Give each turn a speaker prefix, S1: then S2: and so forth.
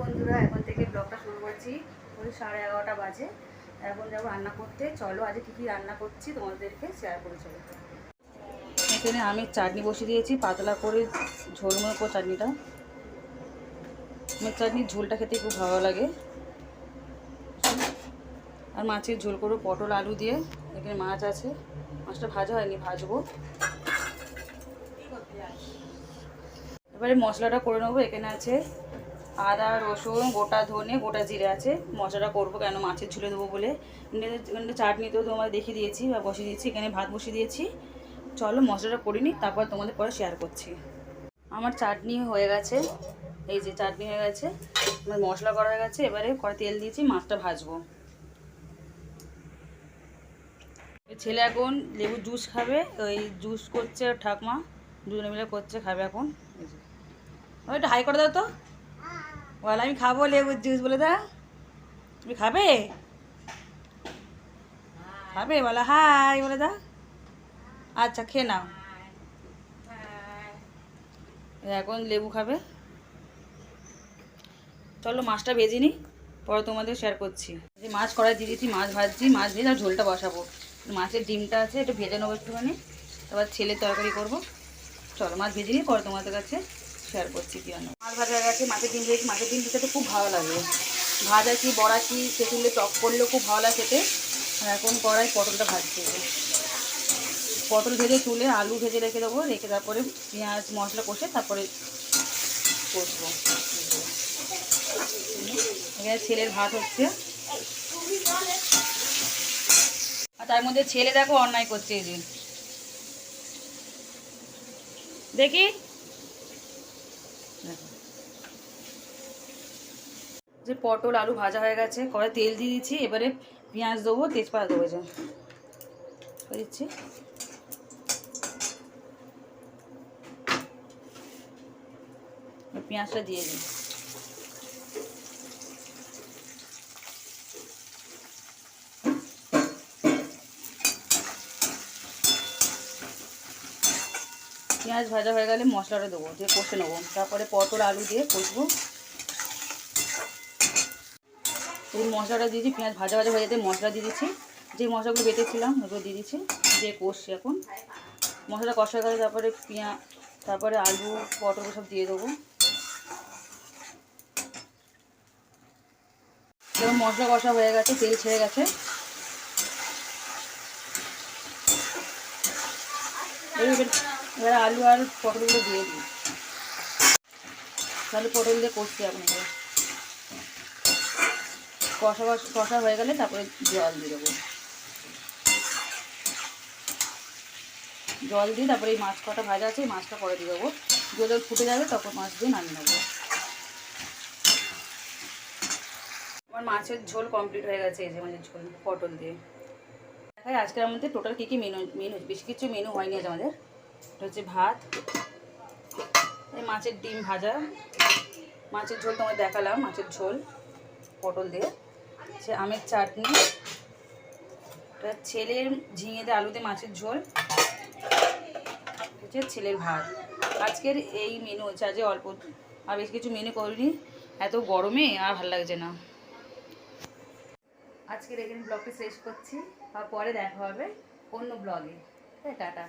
S1: বন্ধুরা, এখন থেকে ব্লগটা শুরু করছি। ওই 11:30 বাজে। এখন যাবো রান্না করতে। চলো আজ কী কী রান্না করছি তোমাদেরকে শেয়ার করে চলো। এখানে আমি চাটনি বসিয়ে দিয়েছি, পাতলা করে ঝোলমুড়ো করে চাটনিটা। আমার চাটনির ঝোলটা খেতে খুব ভালো লাগে। আর মাছের ঝোল করবো পটল আলু দিয়ে। এখানে মাছ আছে, মাছটা ভাজা হয়নি, ভাজবো। এবারে মশলাটা করে নেবো। এখানে আছে আদা, রসুন, গোটা ধনে, গোটা জিরে আছে। মশলাটা করবো কেন, মাছের ঝুলে দেবো বলে। চাটনিতেও তোমাদের দেখিয়ে দিয়েছি বা বসিয়ে দিয়েছি। এখানে ভাত বসিয়ে দিয়েছি। চলো মশলাটা করে নিই, তারপর তোমাদের পরে শেয়ার করছি। আমার চাটনি হয়ে গেছে, এই যে চাটনি হয়ে গেছে, আমার মশলা করা হয়ে গেছে। এবারে কড়াই তেল দিয়েছি, মাছটা ভাজবো। ছেলে এখন লেবুর জুস খাবে, ওই জুস করছে ঠাকমা, দুজনে মিলে করছে, খাবে এখন। ওইটা হাই করে দাও তো, বল আমি খাবো লেবুর জুস বলে দাও। তুমি খাবে? খাবে বলো হাই বলে দাও। আচ্ছা খেয়ে নাও। এখন লেবু খাবে। চলো মাছটা ভেজে নিই, পরে তোমাদের শেয়ার করছি। যে মাছ কড়াই দিয়ে দিয়েছি, মাছ ভাজছি, মাছ ভেজে আর ঝোলটা বসাবো। মাছের ডিমটা আছে, একটু ভেজে নেবো একটুখানি, তারপর ছেলের তরকারি করবো। চলো মাছ ভেজে নিই, পরে তোমাদের কাছে শেয়ার করছি কী রান্না। মাছ ভাজা হয়ে গেছে, মাছের ডিম ভেজেছি। মাছের ডিম খেতে খুব ভালো লাগে, ভাজা কি বড়া কি তেঁতুলে টক করলেও খুব ভালো লাগে খেতে। আর এখন কড়াই পটলটা ভাজছি। পটল ভেজে তুলে আলু ভেজে রেখে দেবো, রেখে তারপরে পেঁয়াজ মশলা কষে তারপরে কষবো। এখানে ছেলের ভাত হচ্ছে, আর তার মধ্যে ছেলে দেখো অন্যায় করছে। এই যে দেখি, যে পটল আলু ভাজা হয়ে গেছে, কড়াই তেল দিয়ে দিচ্ছি। এবারে পেঁয়াজ দেবো, তেজপাতা দেবো, যে দিচ্ছি। পেঁয়াজটা দিয়ে দিই। পেঁয়াজ ভাজা হয়ে গেলে মশলাটা দেবো, দিয়ে কষে নেবো। তারপরে পটল আলু দিয়ে কষবো। এই মশলাটা দিয়েছি, পেঁয়াজ ভাজা ভাজা হয়ে যেতে মশলা দিয়ে দিচ্ছি। যে মশলাগুলো বেটেছিলাম ওগুলো দিয়ে দিচ্ছি, দিয়ে কষছি। এখন মশলা কষা হয়ে গেলে তারপরে তারপরে আলু পটল সব দিয়ে দেবো। যেমন মশলা কষা হয়ে গেছে, তেল ছেড়ে গেছে। এবার আলু আর পটলগুলো দিয়ে দিই। তাহলে পটল দিয়ে কষছি। এখন কষা হয়ে গেলে তারপরে জল দিয়ে দেবো। জল দিয়ে তারপরে এই মাছ কটা ভাজা আছে, এই মাছটা পরে দিয়ে দেবো। জল ফুটে যাবে, তখন মাছ দিয়ে নামিয়ে নেবো। আমার মাছের ঝোল কমপ্লিট হয়ে গেছে। এই যে মাছের ঝোল পটল দিয়ে। দেখাই আজকের আমাদের টোটাল কী কী মেনু বেশি কিছু মেনু হয়নি আজ আমাদের। এটা হচ্ছে ভাত, এই মাছের ডিম ভাজা, মাছের ঝোল তোমায় দেখালাম, মাছের ঝোল পটল দিয়ে, সে আমের চাটনি, এটা ছেলের ঝিঙে দিয়ে আলুতে মাছের ঝোল, হচ্ছে ছেলের ভাত। আজকের এই মেনু হচ্ছে, আজকে অল্প, আর বেশ কিছু মেনু করিনি, এত গরমে আর ভালো লাগছে না। আজকের এখানে ব্লগটি শেষ করছি, আর পরে দেখা হবে অন্য ব্লগে। টাটা।